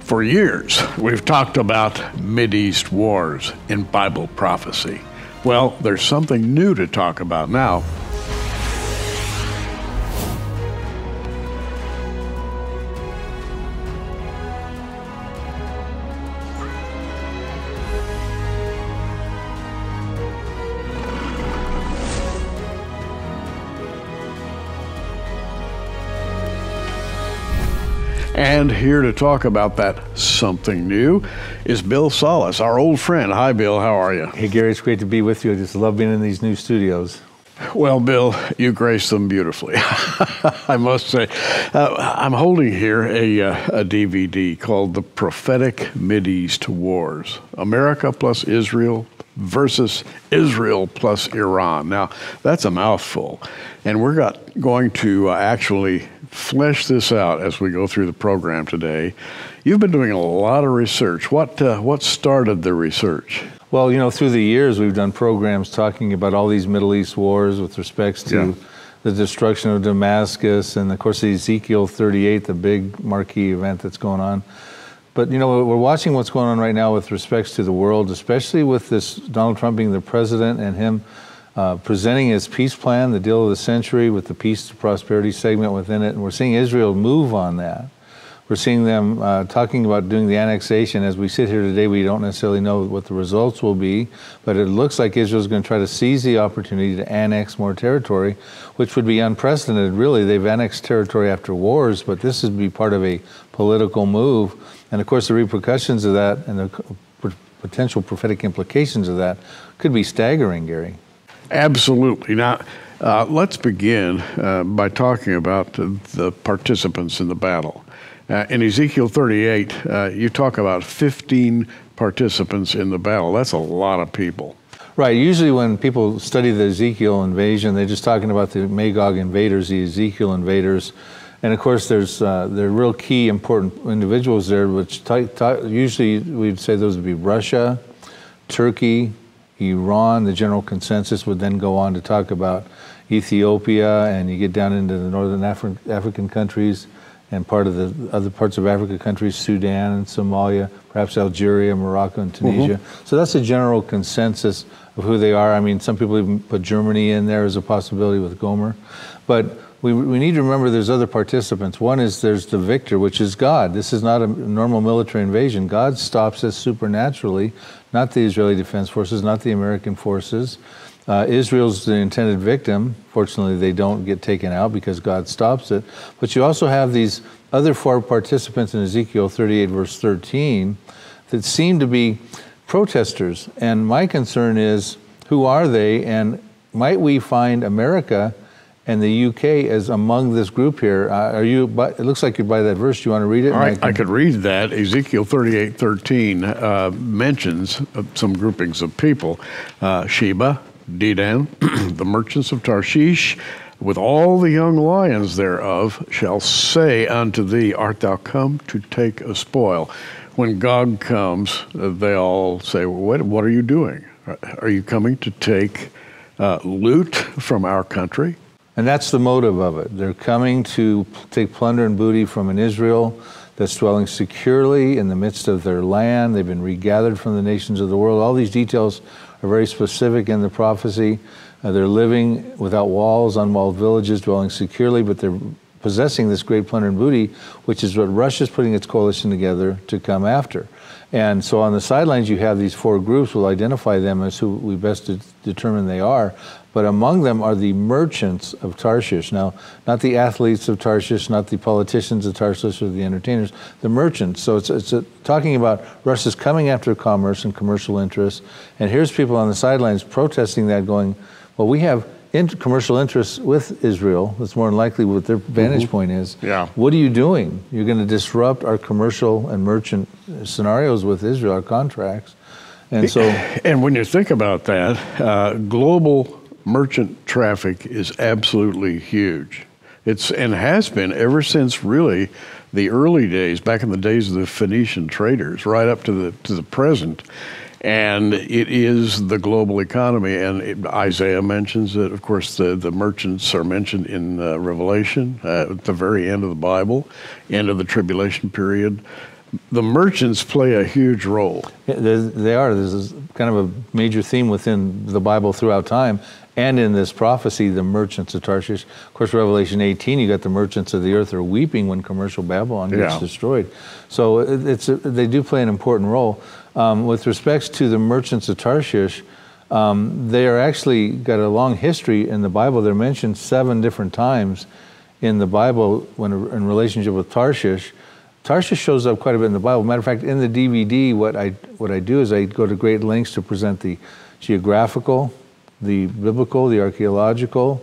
For years, we've talked about Mideast wars in Bible prophecy. Well, there's something new to talk about now. And here to talk about that something new is Bill Salus, our old friend. Hi, Bill. How are you? Hey, Gary. It's great to be with you. I just love being in these new studios. Well, Bill, you grace them beautifully, I must say. I'm holding here a DVD called The Prophetic Mideast Wars, America plus Israel versus Israel plus Iran. Now, that's a mouthful, and we're going to actually flesh this out as we go through the program today. You've been doing a lot of research. What started the research? Well, you know, through the years, we've done programs talking about all these Middle East wars with respects to the destruction of Damascus and, of course, the Ezekiel 38, the big marquee event that's going on. But, you know, we're watching what's going on right now with respects to the world, especially with this Donald Trump being the president and him presenting his peace plan, the deal of the century, with the peace to prosperity segment within it. And we're seeing Israel move on that. We're seeing them talking about doing the annexation. As we sit here today, we don't necessarily know what the results will be, but it looks like Israel's going to try to seize the opportunity to annex more territory, which would be unprecedented, really. They've annexed territory after wars, but this would be part of a political move. And of course, the repercussions of that and the potential prophetic implications of that could be staggering, Gary. Absolutely. Now, let's begin by talking about the participants in the battle. In Ezekiel 38, you talk about 15 participants in the battle. That's a lot of people. Right. Usually when people study the Ezekiel invasion, they're just talking about the Magog invaders, the Ezekiel invaders. And of course, there are real key important individuals there, which usually we'd say those would be Russia, Turkey, Iran. The general consensus would then go on to talk about Ethiopia, and you get down into the northern African countries and part of the other parts of Africa countries, Sudan and Somalia, perhaps Algeria, Morocco, and Tunisia. So that's a general consensus of who they are. I mean, some people even put Germany in there as a possibility with Gomer. But we need to remember there's other participants. One is there's the victor, which is God. This is not a normal military invasion. God stops this supernaturally, not the Israeli Defense Forces, not the American forces. Israel's the intended victim. Fortunately, they don't get taken out because God stops it. But you also have these other four participants in Ezekiel 38, verse 13, that seem to be protesters. And my concern is, who are they? And might we find America and the UK as among this group here? It looks like you're by that verse. Do you want to read it? All right, I could read that. Ezekiel 38:13 mentions some groupings of people. Sheba, Dedan, the merchants of Tarshish, with all the young lions thereof, shall say unto thee, art thou come to take a spoil? When Gog comes, they all say, well, what are you doing? Are you coming to take loot from our country? And that's the motive of it. They're coming to take plunder and booty from an Israel that's dwelling securely in the midst of their land. They've been regathered from the nations of the world. All these details are very specific in the prophecy. They're living without walls, unwalled villages, dwelling securely, but they're possessing this great plunder and booty, which is what Russia's putting its coalition together to come after. And so on the sidelines, you have these four groups. We'll identify them as who we best determine they are. But among them are the merchants of Tarshish. Now, not the athletes of Tarshish, not the politicians of Tarshish or the entertainers, the merchants. So it's talking about Russia's coming after commerce and commercial interests. And here's people on the sidelines protesting that, going, well, we have commercial interests with Israel. That's more than likely what their vantage point is. Yeah. What are you doing? You're going to disrupt our commercial and merchant scenarios with Israel, our contracts. And so, and when you think about that, global merchant traffic is absolutely huge. And has been ever since really the early days, back in the days of the Phoenician traders, right up to the present. And it is the global economy. And Isaiah mentions that, of course, the merchants are mentioned in Revelation at the very end of the Bible, end of the tribulation period. the merchants play a huge role. Yeah, they are. This is kind of a major theme within the Bible throughout time, and in this prophecy, the merchants of Tarshish. Of course, Revelation 18, you got the merchants of the earth are weeping when commercial Babylon gets destroyed. So they do play an important role. With respects to the merchants of Tarshish, they are actually got a long history in the Bible. They're mentioned 7 different times in the Bible when in relationship with Tarshish. Tarshish shows up quite a bit in the Bible. Matter of fact, in the DVD, what I do is I go to great lengths to present the geographical, the biblical, the archaeological,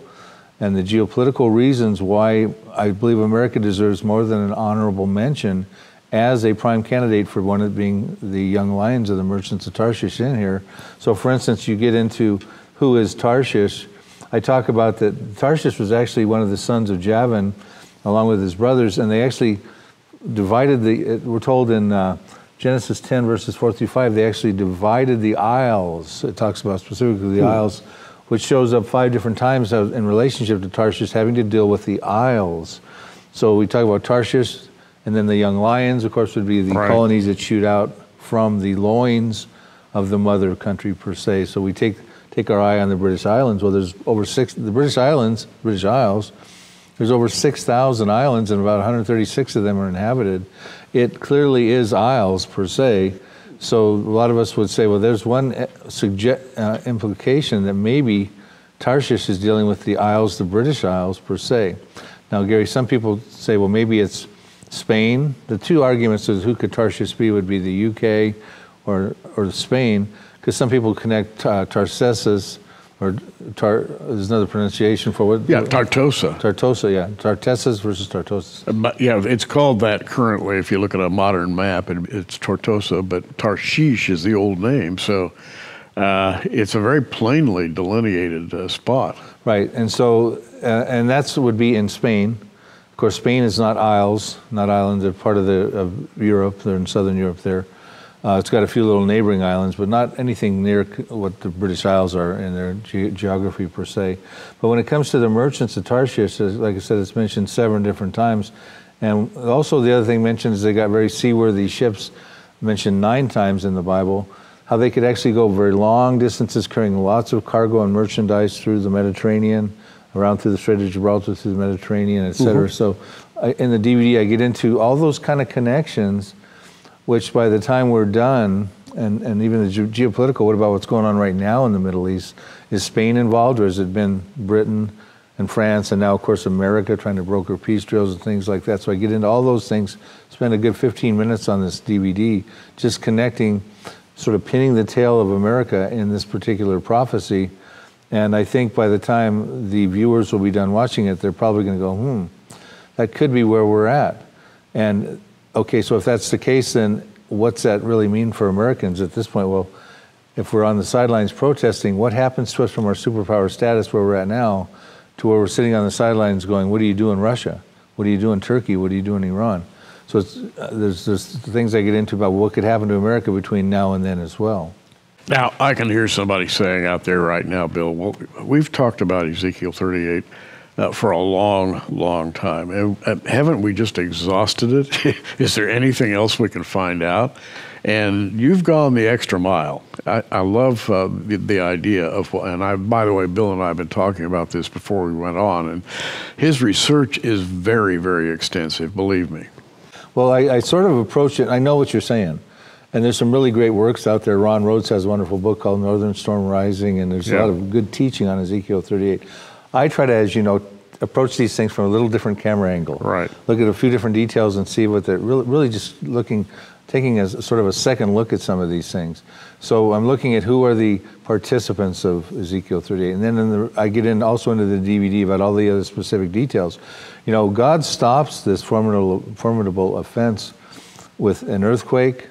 and the geopolitical reasons why I believe America deserves more than an honorable mention as a prime candidate for one of being the young lions of the merchants of Tarshish in here. So for instance, you get into who is Tarshish. I talk about that Tarshish was actually one of the sons of Javan along with his brothers, and they actually divided we're told in Genesis 10 verses 4 through 5, they actually divided the isles. It talks about specifically the isles, which shows up 5 different times in relationship to Tarshish having to deal with the isles. So we talk about Tarshish, and then the young lions, of course, would be the colonies that shoot out from the loins of the mother country per se. So we take our eye on the British Islands. Well, there's over the British Isles, there's over 6,000 islands, and about 136 of them are inhabited. It clearly is isles per se. So a lot of us would say, well, there's one implication that maybe Tarshish is dealing with the isles, the British Isles per se. Now, Gary, some people say, well, maybe it's Spain. The 2 arguments as who could Tarshish be would be the UK or Spain, because some people connect Tartessus, or there's another pronunciation for what? Yeah, Tartosa. Tartosa, yeah. Tartessus versus Tartosa. But yeah, it's called that currently. If you look at a modern map, it's Tartosa, but Tarshish is the old name. So it's a very plainly delineated spot. Right, and so, and that's would be in Spain. Of course, Spain is not isles, not islands. They're part of Europe. They're in southern Europe there. It's got a few little neighboring islands, but not anything near what the British Isles are in their geography per se. But when it comes to the merchants of Tarshish, like I said, it's mentioned 7 different times. And also the other thing mentioned is they got very seaworthy ships, mentioned 9 times in the Bible, how they could actually go very long distances carrying lots of cargo and merchandise through the Mediterranean, around through the Strait of Gibraltar, through the Mediterranean, et cetera. So in the DVD, I get into all those kind of connections, which by the time we're done, and even the geopolitical, what about what's going on right now in the Middle East? Is Spain involved, or has it been Britain and France, and now, of course, America trying to broker peace deals and things like that? So I get into all those things, spend a good 15 minutes on this DVD, just connecting, sort of pinning the tail of America in this particular prophecy. And I think by the time the viewers will be done watching it, they're probably going to go, that could be where we're at. And okay, so if that's the case, then what's that really mean for Americans at this point? Well, if we're on the sidelines protesting, what happens to us from our superpower status where we're at now to where we're sitting on the sidelines going, what do you do in Russia? What do you do in Turkey? What do you do in Iran? So it's, there's things I get into about what could happen to America between now and then as well. Now, I can hear somebody saying out there right now, Bill, well, we've talked about Ezekiel 38 for a long, long time. Haven't we just exhausted it? Is there anything else we can find out? And you've gone the extra mile. I love the idea of, and by the way, Bill and I have been talking about this before we went on, and his research is very, very extensive, believe me. Well, I sort of approach it, I know what you're saying. And there's some really great works out there. Ron Rhodes has a wonderful book called Northern Storm Rising, and there's a lot of good teaching on Ezekiel 38. I try to, as you know, approach these things from a little different camera angle. Right. Look at a few different details and see what they're really just taking as sort of a second look at some of these things. So I'm looking at who are the participants of Ezekiel 38. And then I get also into the DVD about all the other specific details. You know, God stops this formidable offense with an earthquake,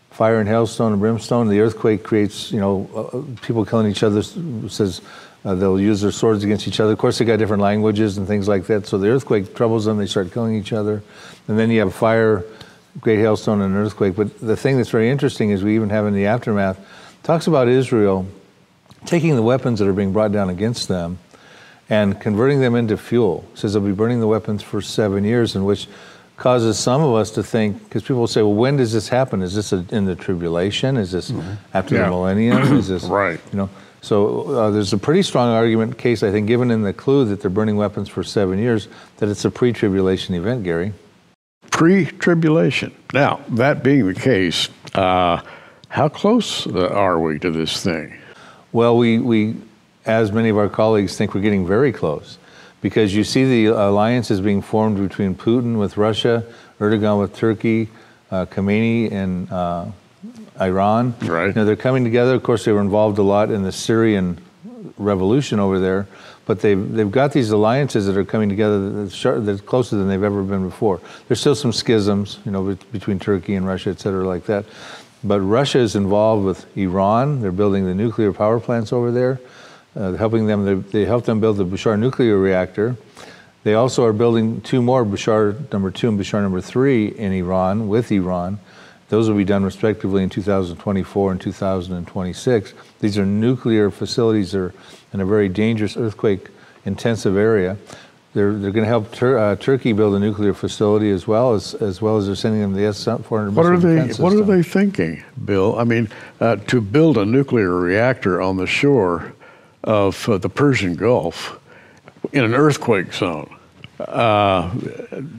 fire and hailstone and brimstone. The earthquake creates, people killing each other. Says they'll use their swords against each other. Of course, they got different languages and things like that. So the earthquake troubles them. They start killing each other. And then you have fire, great hailstone, and an earthquake. But the thing that's very interesting is we even have in the aftermath, talks about Israel taking the weapons that are being brought down against them and converting them into fuel. It says they'll be burning the weapons for 7 years, in which causes some of us to think, because people will say, well, when does this happen? Is this in the tribulation? Is this after the millennium? Is this, right. So there's a pretty strong argument case, I think, given in the clue that they're burning weapons for 7 years, that it's a pre-tribulation event, Gary. Pre-tribulation. Now, that being the case, how close are we to this thing? Well, we, as many of our colleagues think, we're getting very close, because you see the alliances being formed between Putin with Russia, Erdogan with Turkey, Khamenei and Iran. Right. They're coming together. Of course, they were involved a lot in the Syrian revolution over there, but they've got these alliances that are coming together that's closer than they've ever been before. There's still some schisms, between Turkey and Russia, et cetera, like that. But Russia is involved with Iran. They're building the nuclear power plants over there, helping them. They helped them build the Bushehr nuclear reactor. They also are building 2 more, Bushehr number 2 and Bushehr number 3 in Iran, with Iran. Those will be done respectively in 2024 and 2026. These are nuclear facilities that are in a very dangerous earthquake-intensive area. They're going to help Turkey build a nuclear facility as well as they're sending them the S-400 missile defense system. What are they thinking, Bill? I mean, to build a nuclear reactor on the shore of the Persian Gulf in an earthquake zone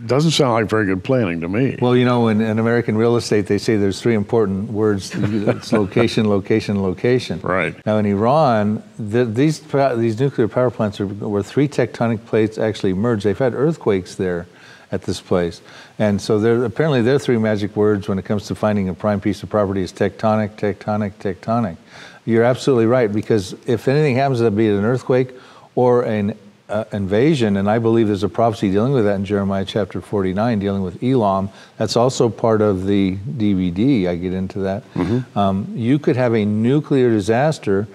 doesn't sound like very good planning to me. Well, in American real estate, they say there's 3 important words. It's location, location, location. Right. Now, in Iran, these nuclear power plants where 3 tectonic plates actually merged. They've had earthquakes there at this place. And so apparently their 3 magic words when it comes to finding a prime piece of property is tectonic, tectonic, tectonic. You're absolutely right, because if anything happens, it'll be an earthquake or an invasion, and I believe there's a prophecy dealing with that in Jeremiah chapter 49, dealing with Elam. That's also part of the DVD. I get into that. You could have a nuclear disaster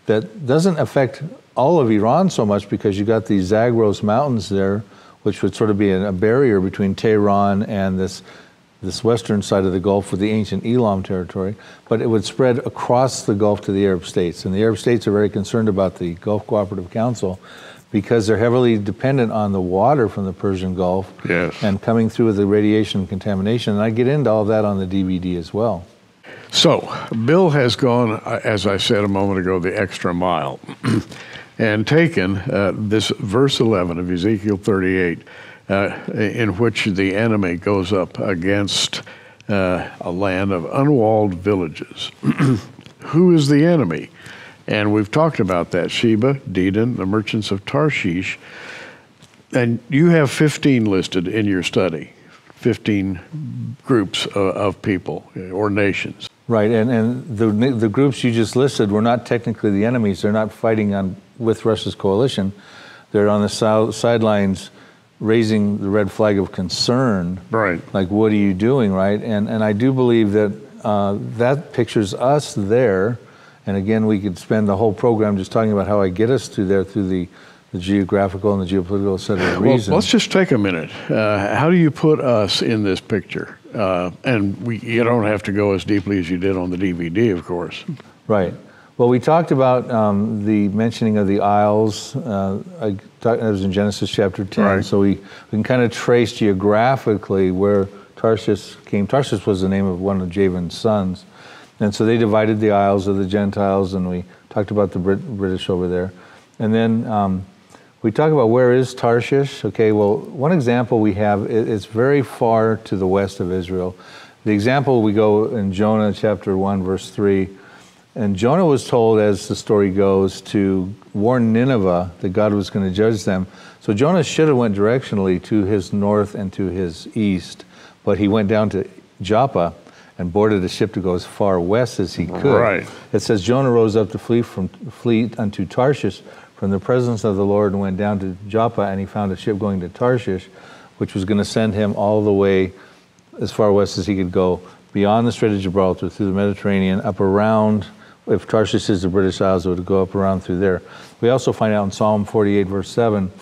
that doesn't affect all of Iran so much, because you got these Zagros mountains there, which would sort of be a barrier between Tehran and this western side of the Gulf with the ancient Elam territory, but it would spread across the Gulf to the Arab states. And the Arab states are very concerned about the Gulf Cooperative Council, because they're heavily dependent on the water from the Persian Gulf and coming through with the radiation and contamination. And I get into all of that on the DVD as well. So, Bill has gone, as I said a moment ago, the extra mile and taken this verse 11 of Ezekiel 38, in which the enemy goes up against a land of unwalled villages. Who is the enemy? And we've talked about that, Sheba, Dedan, the merchants of Tarshish. And you have 15 listed in your study, 15 groups of people or nations. Right, and the groups you just listed were not technically the enemies. They're not fighting with Russia's coalition. They're on the sidelines raising the red flag of concern. Right. Like, what are you doing, right? And I do believe that that pictures us there. And again, we could spend the whole program just talking about how I get us to there through the geographical and the geopolitical set of reasons. Well, let's just take a minute. How do you put us in this picture? And you don't have to go as deeply as you did on the DVD, of course. Right. Well, we talked about the mentioning of the isles. That was in Genesis chapter 10. Right. So we can kind of trace geographically where Tarshish came. Tarshish was the name of one of Javan's sons. And so they divided the isles of the Gentiles, and we talked about the British over there. And then we talk about where is Tarshish. Okay, well, one example we have, it's very far to the west of Israel. The example we go in Jonah chapter 1, verse 3. And Jonah was told, as the story goes, to warn Nineveh that God was going to judge them. So Jonah should have went directionally to his north and to his east, but he went down to Joppa and boarded a ship to go as far west as he could. Right. It says Jonah rose up to flee unto Tarshish from the presence of the Lord, and went down to Joppa, and he found a ship going to Tarshish, which was going to send him all the way as far west as he could go, beyond the Strait of Gibraltar, through the Mediterranean, up around, if Tarshish is the British Isles, it would go up around through there. We also find out in Psalm 48, verse 7,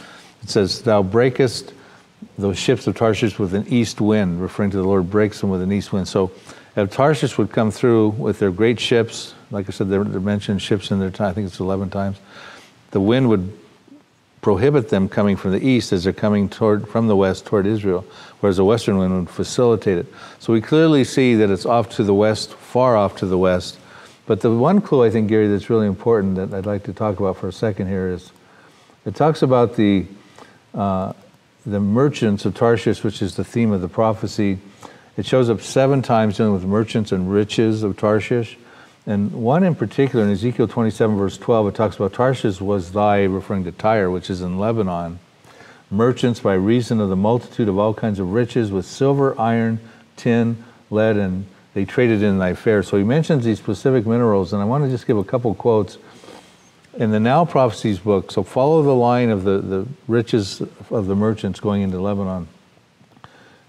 it says, thou breakest those ships of Tarshish with an east wind, referring to the Lord breaks them with an east wind. So if Tarshish would come through with their great ships, like I said, they're mentioned ships in their time, I think it's 11 times, the wind would prohibit them coming from the east as they're coming from the west toward Israel, whereas the western wind would facilitate it. So we clearly see that it's off to the west, far off to the west. But the one clue, I think, Gary, that's really important that I'd like to talk about for a second here is it talks about the merchants of Tarshish, which is the theme of the prophecy. It shows up 7 times dealing with merchants and riches of Tarshish. And one in particular, in Ezekiel 27, verse 12, it talks about Tarshish was thy, referring to Tyre, which is in Lebanon, merchants by reason of the multitude of all kinds of riches with silver, iron, tin, lead, and they traded in thy fair. So he mentions these specific minerals, and I want to just give a couple quotes. In the Now Prophecies book, so follow the line of the riches of the merchants going into Lebanon.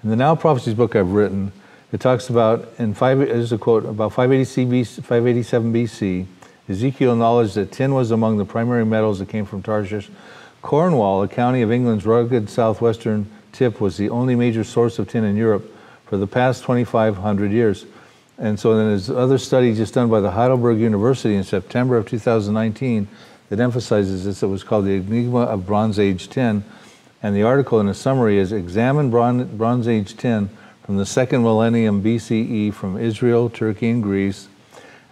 In the Now Prophecies book I've written, it talks about, there's a quote, about 587 BC, Ezekiel acknowledged that tin was among the primary metals that came from Tarshish. Cornwall, a county of England's rugged southwestern tip, was the only major source of tin in Europe for the past 2,500 years. And so then there's other study just done by the Heidelberg University in September of 2019 that emphasizes this. It was called the Enigma of Bronze Age Tin. And the article in a summary is, examine Bronze Age tin from the 2nd millennium BCE from Israel, Turkey, and Greece.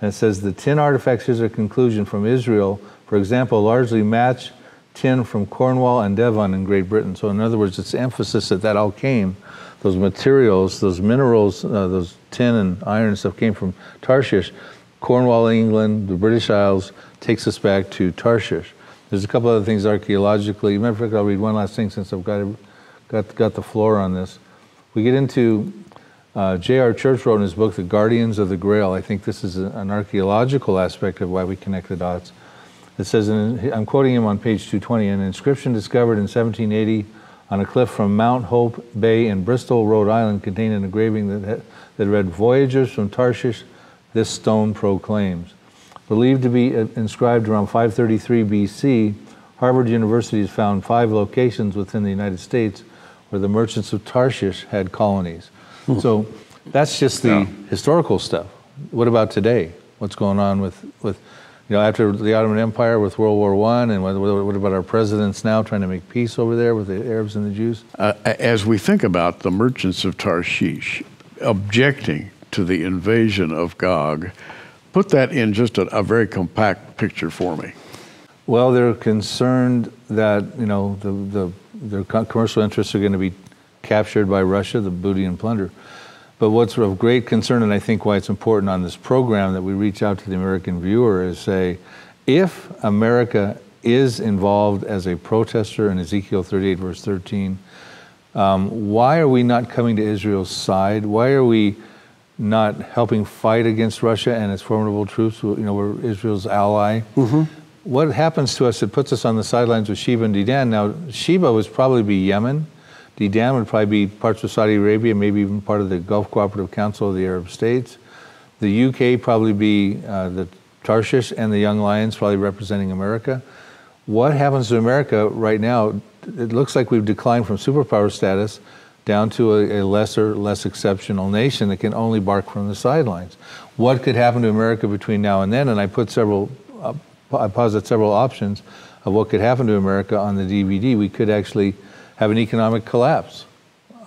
And it says the tin artifacts, here's a conclusion from Israel, for example, largely match tin from Cornwall and Devon in Great Britain. So in other words, it's emphasis that all came, those materials, those minerals, those tin and iron and stuff came from Tarshish. Cornwall, England, the British Isles, takes us back to Tarshish. There's a couple other things archaeologically. Matter of fact, I'll read one last thing since I've got the floor on this. We get into, J.R. Church wrote in his book, The Guardians of the Grail. I think this is an archaeological aspect of why we connect the dots. It says, I'm quoting him on page 220, an inscription discovered in 1780 on a cliff from Mount Hope Bay in Bristol, Rhode Island, contained an engraving that read, Voyagers from Tarshish, this stone proclaims. Believed to be inscribed around 533 BC, Harvard University has found 5 locations within the United States where the merchants of Tarshish had colonies. So that's just the historical stuff. What about today? What's going on with after the Ottoman Empire with World War I, and what about our presidents now trying to make peace over there with the Arabs and the Jews? As we think about the merchants of Tarshish objecting to the invasion of Gog, put that in just a very compact picture for me. Well, they're concerned that their commercial interests are going to be captured by Russia, the booty and plunder. But what's of great concern, and I think why it's important on this program that we reach out to the American viewer, is say, if America is involved as a protester in Ezekiel 38, verse 13, why are we not coming to Israel's side? Why are we not helping fight against Russia and its formidable troops? We're Israel's ally. Mm-hmm. What happens to us? It puts us on the sidelines with Sheba and Dedan. Now, Sheba would probably be Yemen. Dedan would probably be parts of Saudi Arabia, maybe even part of the Gulf Cooperative Council of the Arab States. The UK probably be the Tarshish, and the Young Lions probably representing America. What happens to America right now? It looks like we've declined from superpower status down to a lesser, less exceptional nation that can only bark from the sidelines. What could happen to America between now and then? And I posit several options of what could happen to America on the DVD. We could actually have an economic collapse.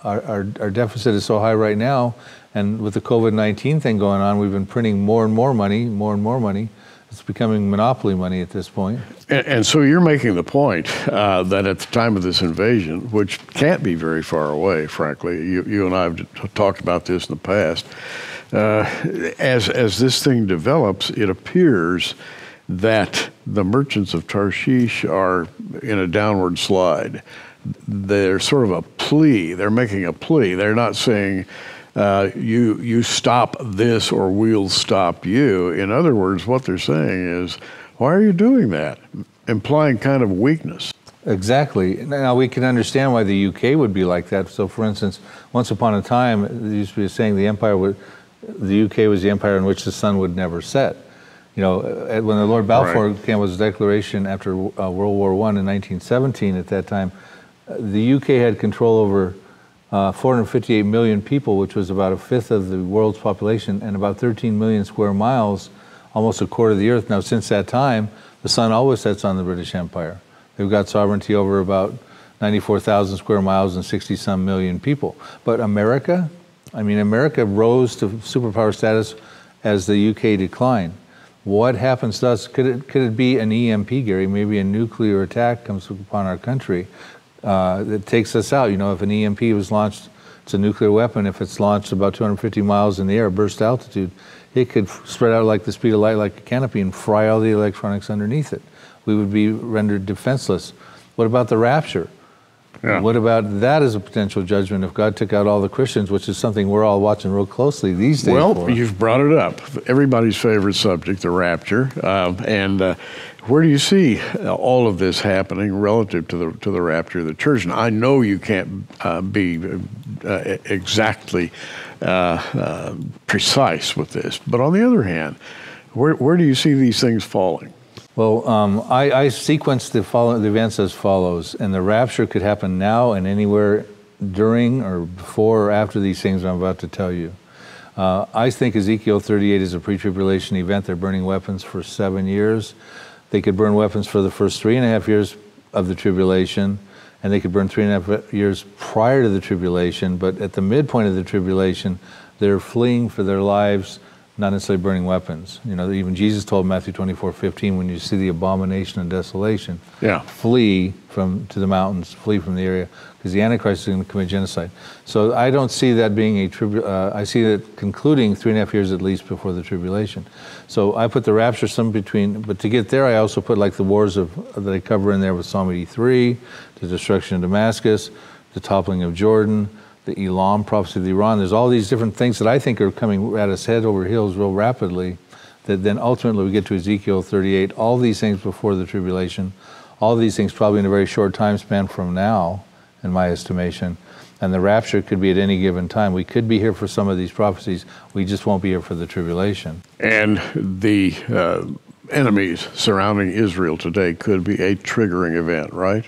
Our deficit is so high right now, and with the COVID-19 thing going on, we've been printing more and more money. It's becoming monopoly money at this point. And so you're making the point that at the time of this invasion, which can't be very far away, frankly, you and I have talked about this in the past, as this thing develops, it appears that the merchants of Tarshish are in a downward slide. They're sort of a plea. They're making a plea. They're not saying, you stop this or we'll stop you. In other words, what they're saying is, why are you doing that? Implying kind of weakness. Exactly. Now, we can understand why the UK would be like that. So, for instance, once upon a time, there used to be a saying the UK was the empire in which the sun would never set. When the Lord Balfour came with his declaration after World War I in 1917, at that time, the UK had control over 458 million people, which was about a fifth of the world's population, and about 13 million square miles, almost a quarter of the earth. Now, since that time, the sun always sets on the British Empire. They've got sovereignty over about 94,000 square miles and 60-some million people. But America, I mean, America rose to superpower status as the UK declined. What happens to us? Could it be an EMP, Gary? Maybe a nuclear attack comes upon our country that takes us out. You know, if an EMP was launched, it's a nuclear weapon. If it's launched about 250 miles in the air, burst altitude, it could spread out like the speed of light, like a canopy, and fry all the electronics underneath it. We would be rendered defenseless. What about the rapture? Yeah. What about that as a potential judgment if God took out all the Christians, which is something we're all watching real closely these days? Well, you've brought it up. Everybody's favorite subject, the rapture. Where do you see all of this happening relative to the rapture of the church? And I know you can't be exactly precise with this, but on the other hand, where do you see these things falling? Well, I sequenced the events as follows, and the rapture could happen now and anywhere during or before or after these things I'm about to tell you. I think Ezekiel 38 is a pre-tribulation event. They're burning weapons for 7 years. They could burn weapons for the first 3.5 years of the tribulation, and they could burn 3.5 years prior to the tribulation, but at the midpoint of the tribulation, they're fleeing for their lives, not necessarily burning weapons. You know, even Jesus told Matthew 24:15, when you see the abomination and desolation, flee to the mountains, flee from the area, because the Antichrist is going to commit genocide. So I don't see that being I see that concluding 3.5 years at least before the tribulation. So I put the rapture some between, but to get there, I also put like the wars that I cover in there with Psalm 83, the destruction of Damascus, the toppling of Jordan, the Elam prophecy of Iran. There's all these different things that I think are coming at us head over heels real rapidly, that then ultimately we get to Ezekiel 38, all these things before the tribulation, all these things probably in a very short time span from now, in my estimation. And the rapture could be at any given time. We could be here for some of these prophecies. We just won't be here for the tribulation. And the enemies surrounding Israel today could be a triggering event, right?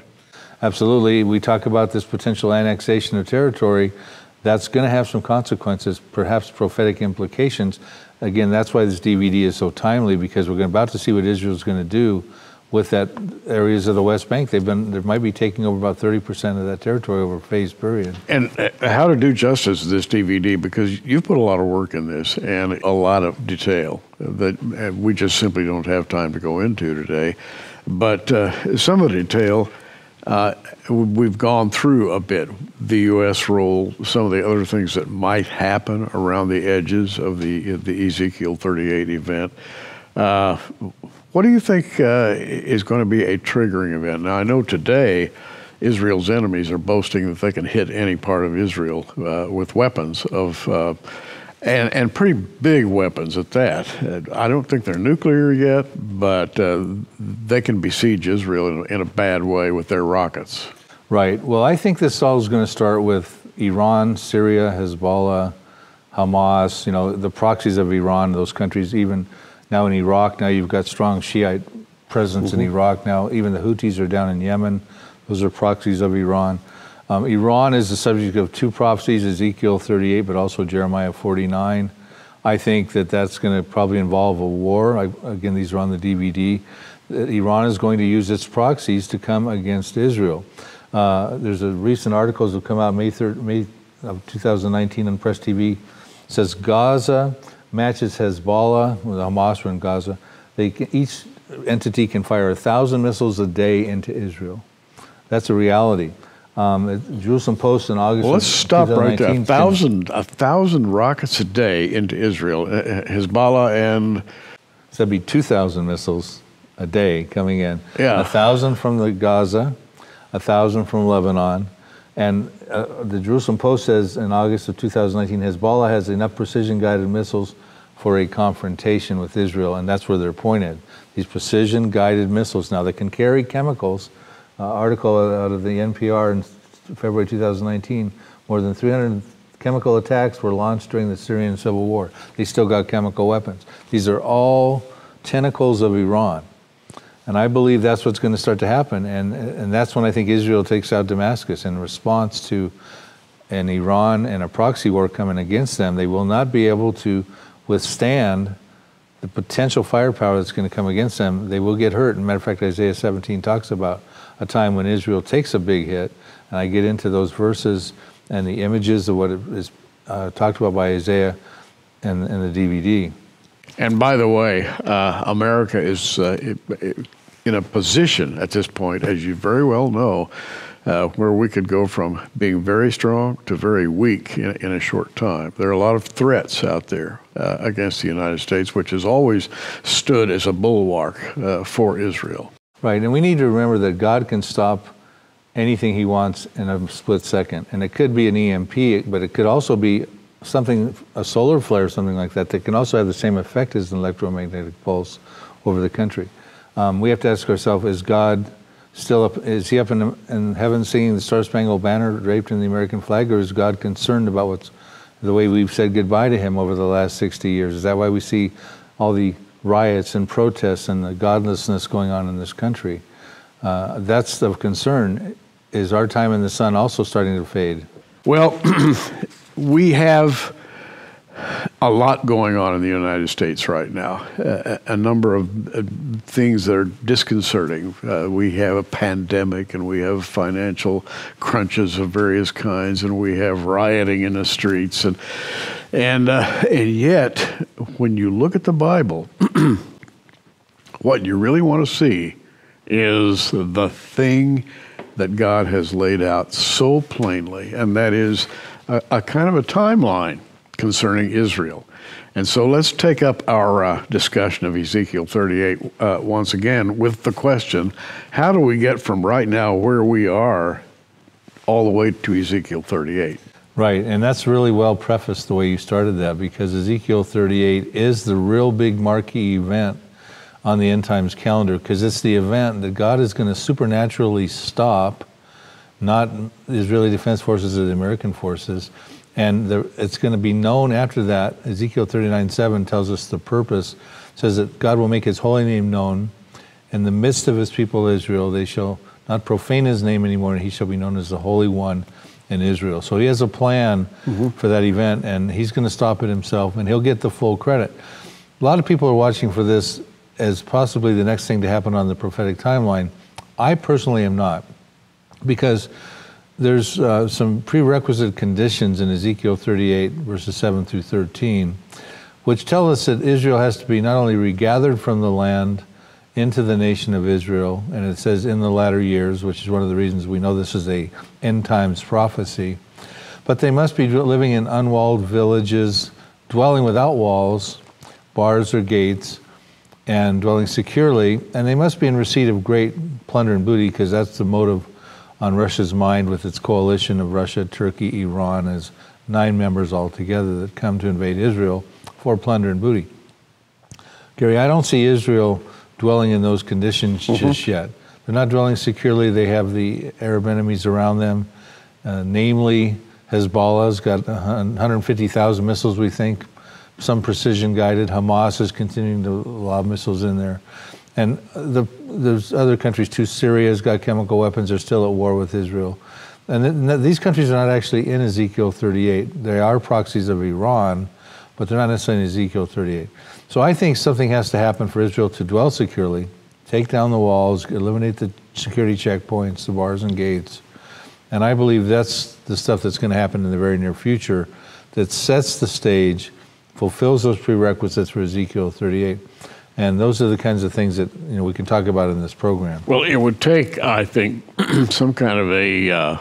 Absolutely. We talk about this potential annexation of territory. That's going to have some consequences, perhaps prophetic implications. Again, that's why this DVD is so timely, because we're about to see what Israel's going to do with that areas of the West Bank. They might be taking over about 30% of that territory over a phased period. And how to do justice to this DVD, because you've put a lot of work in this and a lot of detail that we just simply don't have time to go into today. But some of the detail, we've gone through a bit, the U.S. role, some of the other things that might happen around the edges of the Ezekiel 38 event. What do you think is going to be a triggering event? Now, I know today Israel's enemies are boasting that they can hit any part of Israel with weapons and pretty big weapons at that. I don't think they're nuclear yet, but they can besiege Israel in a bad way with their rockets. Right. Well, I think this all is going to start with Iran, Syria, Hezbollah, Hamas, you know, the proxies of Iran, those countries, even now in Iraq. Now you've got strong Shiite presence in Iraq now. Even the Houthis are down in Yemen. Those are proxies of Iran. Iran is the subject of two prophecies, Ezekiel 38, but also Jeremiah 49. I think that that's going to probably involve a war. Again, these are on the DVD. Iran is going to use its proxies to come against Israel. There's a recent articles that come out May of 2019 on Press TV. It says Gaza matches Hezbollah, with Hamas are in Gaza. Each entity can fire 1,000 missiles a day into Israel. That's a reality. Jerusalem Post in August. Well, let's stop right there. 1,000 rockets a day into Israel. Hezbollah and so that'd be 2,000 missiles a day coming in. Yeah, 1,000 from the Gaza, 1,000 from Lebanon, and the Jerusalem Post says in August of 2019, Hezbollah has enough precision-guided missiles for a confrontation with Israel, and that's where they're pointed. These precision-guided missiles. Now they can carry chemicals. Article out of the NPR in February 2019, more than 300 chemical attacks were launched during the Syrian civil war. They still got chemical weapons. These are all tentacles of Iran. And I believe that's what's going to start to happen. And that's when I think Israel takes out Damascus in response to an Iran and a proxy war coming against them. They will not be able to withstand the potential firepower that's going to come against them. They will get hurt. As a matter of fact, Isaiah 17 talks about a time when Israel takes a big hit. And I get into those verses and the images of what is talked about by Isaiah and the DVD. And by the way, America is in a position at this point, as you very well know, where we could go from being very strong to very weak in a short time. There are a lot of threats out there against the United States, which has always stood as a bulwark for Israel. Right, and we need to remember that God can stop anything he wants in a split second. And it could be an EMP, but it could also be something, a solar flare, something like that, that can also have the same effect as an electromagnetic pulse over the country. We have to ask ourselves, is God still up, is he up in heaven singing the Star-Spangled Banner draped in the American flag, or is God concerned about the way we've said goodbye to him over the last 60 years? Is that why we see all the riots and protests and the godlessness going on in this country? That's the concern. Is our time in the sun also starting to fade? Well, we have a lot going on in the United States right now, a number of things that are disconcerting. We have a pandemic, and we have financial crunches of various kinds, and we have rioting in the streets, and yet, when you look at the Bible, what you really want to see is the thing that God has laid out so plainly, and that is a kind of a timeline concerning Israel. And so let's take up our discussion of Ezekiel 38 once again with the question, how do we get from right now where we are all the way to Ezekiel 38? Right, and that's really well prefaced the way you started that, because Ezekiel 38 is the real big marquee event on the end times calendar, because it's the event that God is going to supernaturally stop, not the Israeli Defense Forces or the American forces, and it's going to be known after that. Ezekiel 39:7 tells us the purpose, says that God will make his holy name known in the midst of his people Israel. They shall not profane his name anymore, and he shall be known as the Holy One in Israel. So he has a plan for that event, and he's going to stop it himself, and he'll get the full credit. A lot of people are watching for this as possibly the next thing to happen on the prophetic timeline. I personally am not, because there's some prerequisite conditions in Ezekiel 38, verses 7 through 13, which tell us that Israel has to be not only regathered from the land into the nation of Israel, and it says in the latter years, which is one of the reasons we know this is a end times prophecy, but they must be living in unwalled villages, dwelling without walls, bars or gates, and dwelling securely, and they must be in receipt of great plunder and booty, because that's the motive on Russia's mind with its coalition of Russia, Turkey, Iran, as 9 members altogether that come to invade Israel for plunder and booty. Gary, I don't see Israel dwelling in those conditions just yet. They're not dwelling securely. They have the Arab enemies around them, namely Hezbollah's got 150,000 missiles, we think, some precision guided. Hamas is continuing to lob missiles in there. And there's other countries too. Syria's got chemical weapons. They're still at war with Israel. And these countries are not actually in Ezekiel 38. They are proxies of Iran, but they're not necessarily in Ezekiel 38. So I think something has to happen for Israel to dwell securely, take down the walls, eliminate the security checkpoints, the bars and gates. And I believe that's the stuff that's going to happen in the very near future that sets the stage, fulfills those prerequisites for Ezekiel 38. And those are the kinds of things that we can talk about in this program. Well, it would take, I think, some kind of a,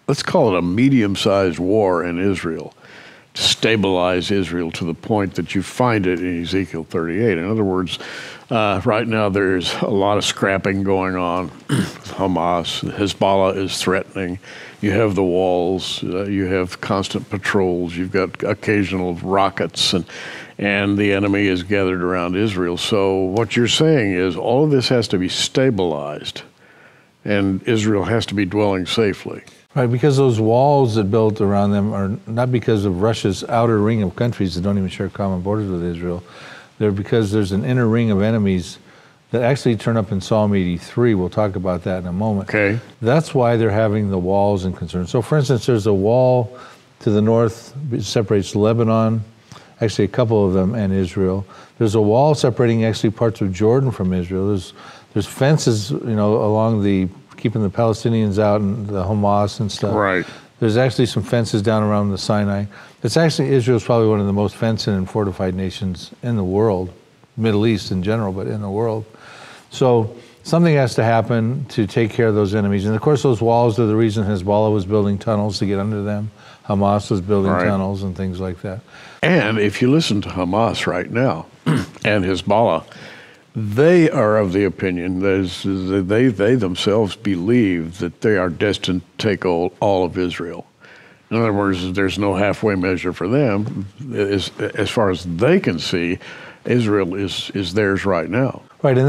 let's call it a medium-sized war in Israel to stabilize Israel to the point that you find it in Ezekiel 38. In other words, right now there's a lot of scrapping going on. Hamas, Hezbollah is threatening. You have the walls. You have constant patrols. You've got occasional rockets, and the enemy is gathered around Israel. So what you're saying is all of this has to be stabilized, and Israel has to be dwelling safely. Right, because those walls that built around them are not because of Russia's outer ring of countries that don't even share common borders with Israel. They're because there's an inner ring of enemies that actually turn up in Psalm 83. We'll talk about that in a moment. Okay. That's why they're having the walls and concerns. So for instance, there's a wall to the north, it separates Lebanon, actually a couple of them, and Israel. There's a wall separating actually parts of Jordan from Israel. There's There's fences, along keeping the Palestinians out and the Hamas and stuff. Right. There's actually some fences down around the Sinai. Israel's probably one of the most fenced and fortified nations in the world, Middle East in general, but in the world. So something has to happen to take care of those enemies. And of course, those walls are the reason Hezbollah was building tunnels to get under them. Hamas was building tunnels and things like that. And if you listen to Hamas right now and Hezbollah, they are of the opinion that they themselves believe that they are destined to take all of Israel. In other words, there's no halfway measure for them. As far as they can see, Israel is theirs right now. Right, and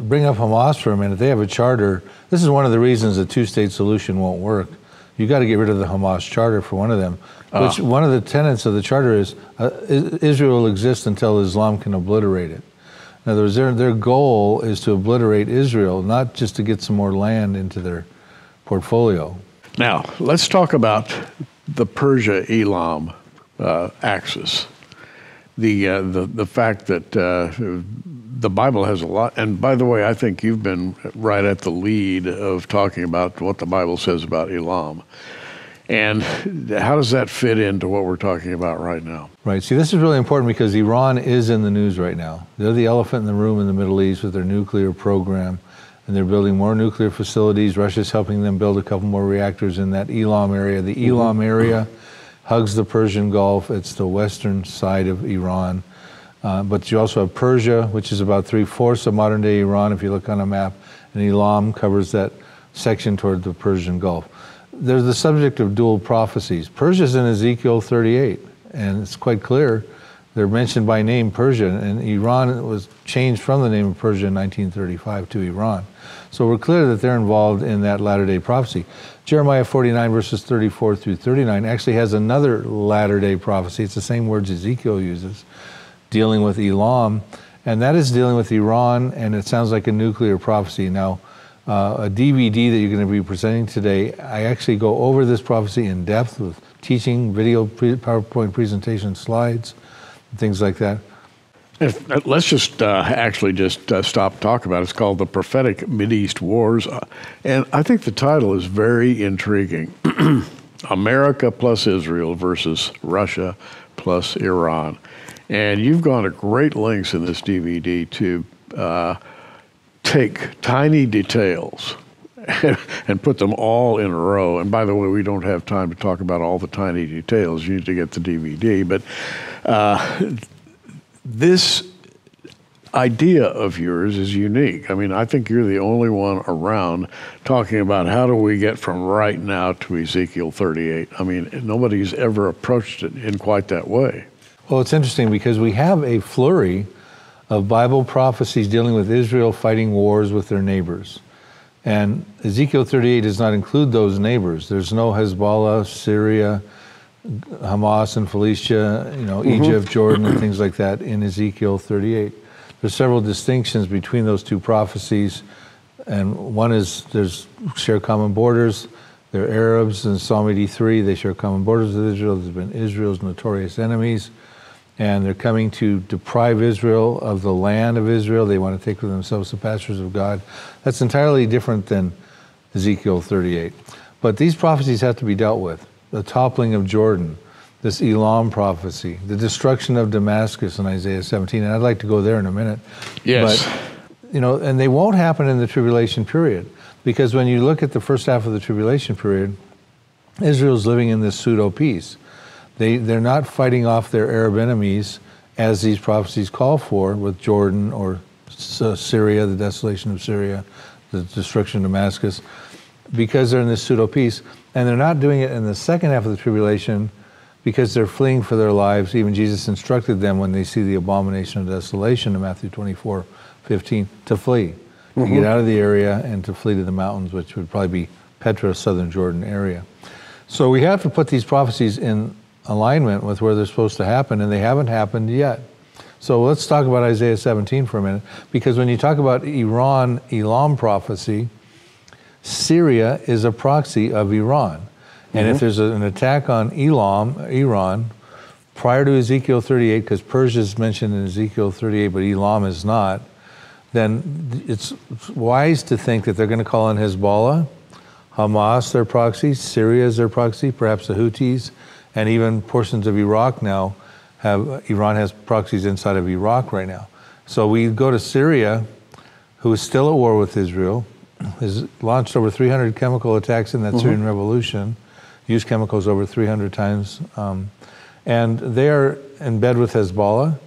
bring up Hamas for a minute. They have a charter. This is one of the reasons the two-state solution won't work. You got to get rid of the Hamas charter for one of them. Which one of the tenets of the charter is Israel will exist until Islam can obliterate it. In other words, their goal is to obliterate Israel, not just to get some more land into their portfolio. Now, let's talk about the Persia-Elam axis. The fact that the Bible has a lot, and by the way, I think you've been right at the lead of talking about what the Bible says about Elam. And how does that fit into what we're talking about right now? Right. See, this is really important because Iran is in the news right now. They're the elephant in the room in the Middle East with their nuclear program, and they're building more nuclear facilities. Russia's helping them build a couple more reactors in that Elam area. The Elam area hugs the Persian Gulf. It's the western side of Iran. But you also have Persia, which is about 3/4 of modern-day Iran, if you look on a map, and Elam covers that section toward the Persian Gulf. There's the subject of dual prophecies. Persia's in Ezekiel 38, and it's quite clear. They're mentioned by name, Persia, and Iran was changed from the name of Persia in 1935 to Iran. So we're clear that they're involved in that latter-day prophecy. Jeremiah 49, verses 34 through 39, actually has another latter-day prophecy. It's the same words Ezekiel uses, dealing with Elam, and that is dealing with Iran, and it sounds like a nuclear prophecy. Now, a DVD that you're going to be presenting today, I actually go over this prophecy in depth with teaching, video, PowerPoint presentation slides, and things like that. Let's just stop talking about it. It's called The Prophetic MIDEAST Wars, and I think the title is very intriguing. America plus Israel versus Russia plus Iran. And you've gone to great lengths in this DVD to take tiny details and put them all in a row. And by the way, we don't have time to talk about all the tiny details. You need to get the DVD. But this idea of yours is unique. I mean, I think you're the only one around talking about how do we get from right now to Ezekiel 38. I mean, nobody's ever approached it in quite that way. Well, it's interesting because we have a flurry of Bible prophecies dealing with Israel fighting wars with their neighbors. And Ezekiel 38 does not include those neighbors. There's no Hezbollah, Syria, Hamas and Philistia, Egypt, Jordan, and things like that in Ezekiel 38. There's several distinctions between those two prophecies. And one is there's share common borders. They're Arabs in Psalm 83. They share common borders with Israel. There's been Israel's notorious enemies. And they're coming to deprive Israel of the land of Israel. They want to take for themselves the pastures of God. That's entirely different than Ezekiel 38. But these prophecies have to be dealt with. The toppling of Jordan, this Elam prophecy, the destruction of Damascus in Isaiah 17. And I'd like to go there in a minute. Yes. But, and they won't happen in the tribulation period. Because when you look at the first half of the tribulation period, Israel's living in this pseudo-peace. They're not fighting off their Arab enemies as these prophecies call for with Jordan or Syria, the desolation of Syria, the destruction of Damascus, because they're in this pseudo-peace. And they're not doing it in the second half of the tribulation because they're fleeing for their lives. Even Jesus instructed them when they see the abomination of desolation in Matthew 24:15 to flee, to get out of the area and to flee to the mountains, which would probably be Petra, southern Jordan area. So we have to put these prophecies in alignment with where they're supposed to happen, and they haven't happened yet. So let's talk about Isaiah 17 for a minute, because when you talk about Iran-Elam prophecy, Syria is a proxy of Iran. And if there's an attack on Iran, prior to Ezekiel 38, because Persia is mentioned in Ezekiel 38, but Elam is not, then it's wise to think that they're going to call on Hezbollah, Hamas, their proxy, Syria is their proxy, perhaps the Houthis, and even portions of Iraq now Iran has proxies inside of Iraq right now. So we go to Syria, who is still at war with Israel, has launched over 300 chemical attacks in that Syrian revolution, used chemicals over 300 times, and they are in bed with Hezbollah,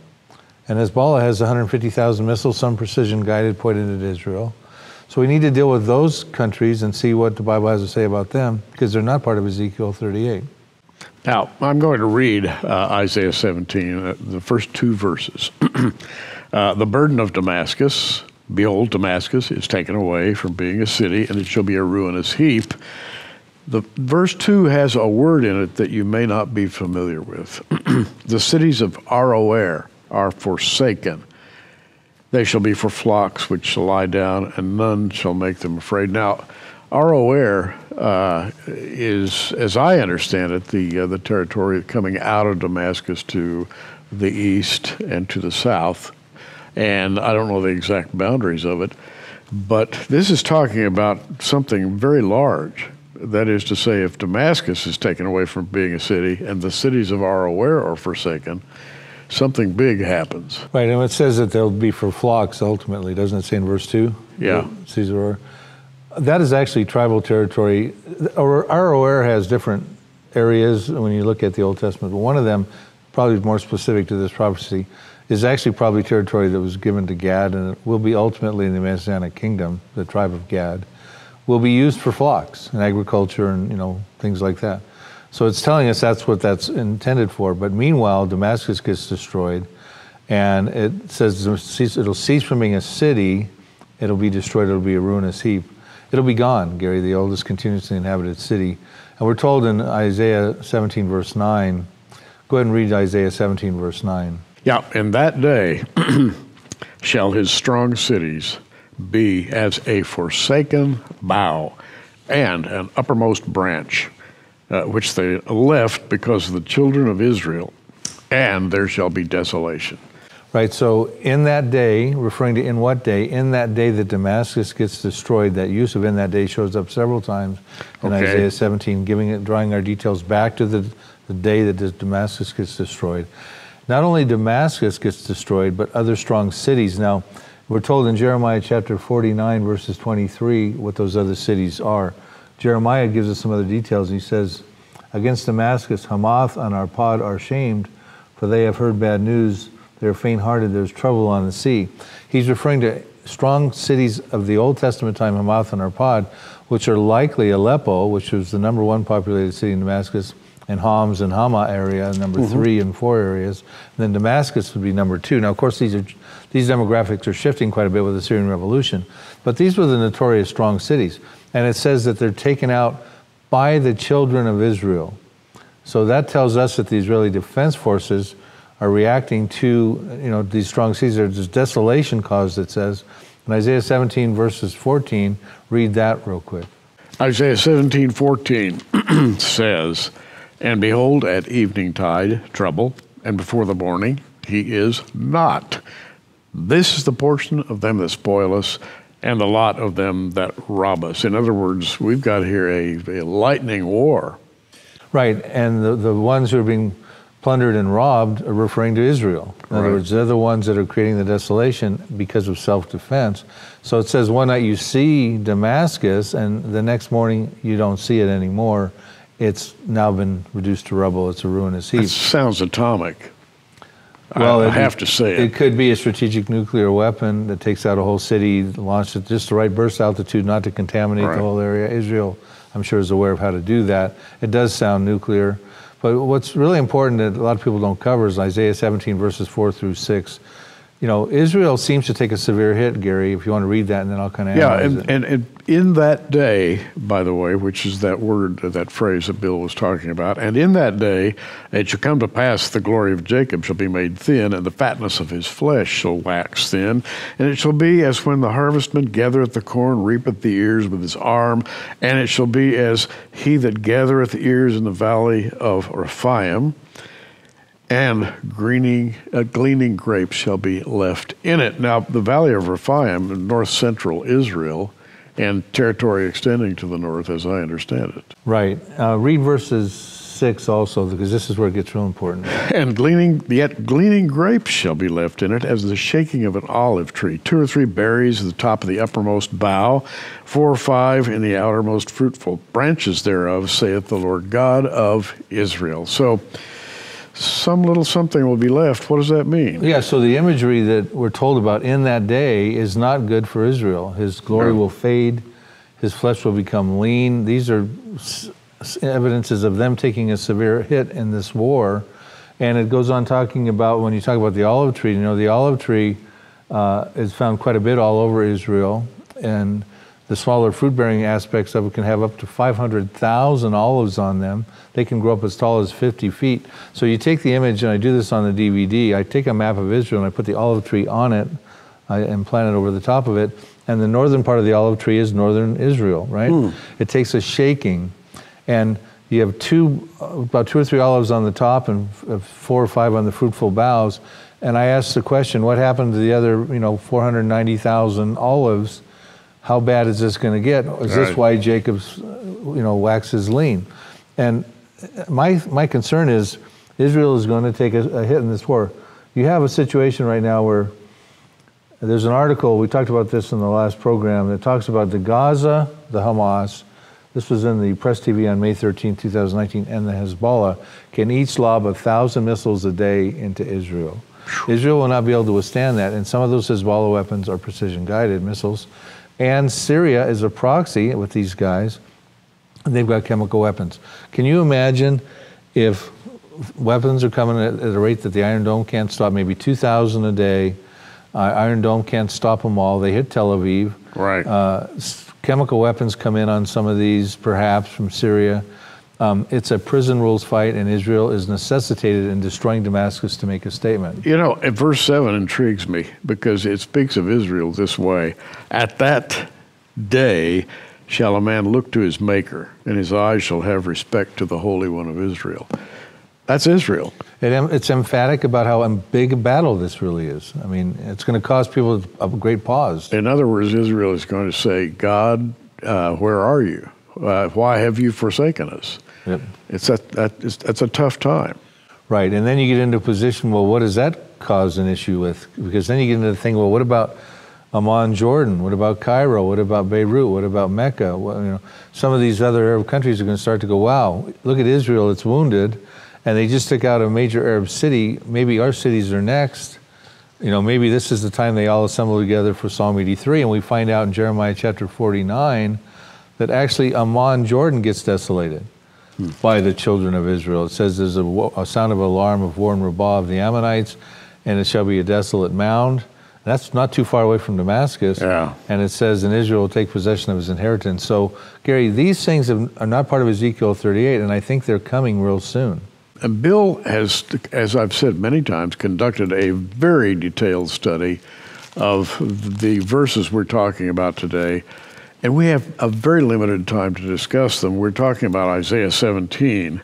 and Hezbollah has 150,000 missiles, some precision guided, pointed at Israel. So we need to deal with those countries and see what the Bible has to say about them, because they're not part of Ezekiel 38. Now, I'm going to read Isaiah 17, the first 2 verses. The burden of Damascus, behold, Damascus is taken away from being a city, and it shall be a ruinous heap. The verse 2 has a word in it that you may not be familiar with. The cities of Aroer are forsaken. They shall be for flocks which shall lie down, and none shall make them afraid. Now, Aroer is, as I understand it, the territory coming out of Damascus to the east and to the south. And I don't know the exact boundaries of it, but this is talking about something very large. That is to say, if Damascus is taken away from being a city and the cities of Aroer are forsaken, something big happens. Right, and it says that they'll be for flocks ultimately, doesn't it say in verse 2? Yeah. Caesar. That is actually tribal territory. Aroer has different areas when you look at the Old Testament, but one of them, probably more specific to this prophecy, is actually probably territory that was given to Gad, and it will be ultimately in the Messianic kingdom, the tribe of Gad, will be used for flocks and agriculture and things like that. So it's telling us that's what that's intended for. But meanwhile, Damascus gets destroyed, and it says it'll cease from being a city, it'll be destroyed, it'll be a ruinous heap. It'll be gone, Gary, the oldest continuously inhabited city. And we're told in Isaiah 17, verse 9, go ahead and read Isaiah 17, verse 9. Yeah, in that day shall his strong cities be as a forsaken bough and an uppermost branch, which they left because of the children of Israel, and there shall be desolation. Right, so in that day, referring to in what day? In that day that Damascus gets destroyed, that use of in that day shows up several times in Isaiah 17, drawing our details back to the day that Damascus gets destroyed. Not only Damascus gets destroyed, but other strong cities. Now, we're told in Jeremiah chapter 49, verses 23, what those other cities are. Jeremiah gives us some other details. He says, against Damascus, Hamath and Arpad are shamed, for they have heard bad news. They're faint-hearted. There's trouble on the sea. He's referring to strong cities of the Old Testament time, Hamath and Arpad, which are likely Aleppo, which was the #1 populated city in Damascus, and Homs and Hama area, number 3 and 4 areas. And then Damascus would be number 2. Now, of course, these demographics are shifting quite a bit with the Syrian Revolution, but these were the notorious strong cities. And it says that they're taken out by the children of Israel. So that tells us that the Israeli Defense Forces are reacting to these strong cities. There's desolation caused, it says. In Isaiah 17, verses 14, read that real quick. Isaiah 17:14 says, and behold, at eventide, trouble, and before the morning, he is not. This is the portion of them that spoil us, and the lot of them that rob us. In other words, we've got here a lightning war. Right, and the ones who are being plundered and robbed are referring to Israel. In other words, they're the ones that are creating the desolation because of self-defense. So it says one night you see Damascus, and the next morning you don't see it anymore. It's now been reduced to rubble. It's a ruinous heap. It sounds atomic. Well, I have to say it. It could be a strategic nuclear weapon that takes out a whole city, launched at just the right burst altitude, not to contaminate the whole area. Israel, I'm sure, is aware of how to do that. It does sound nuclear. But what's really important that a lot of people don't cover is Isaiah 17, verses 4 through 6. Israel seems to take a severe hit, Gary, if you want to read that, and then I'll kind of analyze it. And in that day, by the way, which is that word, that phrase that Bill was talking about, and in that day it shall come to pass the glory of Jacob shall be made thin, and the fatness of his flesh shall wax thin. And it shall be as when the harvestman gathereth the corn, reapeth the ears with his arm, and it shall be as he that gathereth ears in the valley of Rephaim. and gleaning grapes shall be left in it. Now, the Valley of Rephaim in north-central Israel and territory extending to the north, as I understand it. Right. Read verses 6 also, because this is where it gets real important. And gleaning grapes shall be left in it as the shaking of an olive tree. 2 or 3 berries at the top of the uppermost bough, 4 or 5 in the outermost fruitful branches thereof, saith the Lord God of Israel. So, some little something will be left. What does that mean? Yeah, so the imagery that we're told about in that day is not good for Israel. His glory will fade. His flesh will become lean. These are evidences of them taking a severe hit in this war. And it goes on talking about, when you talk about the olive tree, you know, the olive tree is found quite a bit all over Israel. And the smaller fruit-bearing aspects of it can have up to 500,000 olives on them. They can grow up as tall as 50 feet. So you take the image, and I do this on the DVD, I take a map of Israel and I put the olive tree on it and plant it over the top of it. And the northern part of the olive tree is northern Israel, right? It takes a shaking. And you have about 2 or 3 olives on the top and 4 or 5 on the fruitful boughs. And I asked the question, what happened to the other, 490,000 olives? How bad is this going to get? Is this why Jacob's, waxes lean? And my concern is Israel is going to take a hit in this war. You have a situation right now where there's an article, we talked about this in the last program, that talks about the Gaza, the Hamas, this was in the Press TV on May 13, 2019, and the Hezbollah can each lob 1,000 missiles a day into Israel. Israel will not be able to withstand that, and some of those Hezbollah weapons are precision-guided missiles. And Syria is a proxy with these guys. They've got chemical weapons. Can you imagine if weapons are coming at a rate that the Iron Dome can't stop, maybe 2,000 a day? Iron Dome can't stop them all. They hit Tel Aviv. Right. Chemical weapons come in on some of these, perhaps from Syria. It's a prison rules fight, and Israel is necessitated in destroying Damascus to make a statement. Verse 7 intrigues me because it speaks of Israel this way. At that day shall a man look to his Maker, and his eyes shall have respect to the Holy One of Israel. That's Israel. It's emphatic about how big a battle this really is. I mean, it's going to cause people a great pause. In other words, Israel is going to say, God, where are you? Why have you forsaken us? Yep. It's a tough time. Right, and then you get into a position, well, what does that cause an issue with? Because then you get into the thing, well, what about Amman, Jordan? What about Cairo? What about Beirut? What about Mecca? Well, some of these other Arab countries are going to start to go, wow, look at Israel, it's wounded, and they just took out a major Arab city. Maybe our cities are next. Maybe this is the time they all assemble together for Psalm 83, and we find out in Jeremiah chapter 49 that actually Amman, Jordan gets desolated by the children of Israel. It says there's a sound of alarm of war and Rabbah of the Ammonites, and it shall be a desolate mound. And that's not too far away from Damascus. Yeah. And it says, and Israel will take possession of his inheritance. So, Gary, these things are not part of Ezekiel 38, and I think they're coming real soon. And Bill has, as I've said many times, conducted a very detailed study of the verses we're talking about today. And we have a very limited time to discuss them. We're talking about Isaiah 17.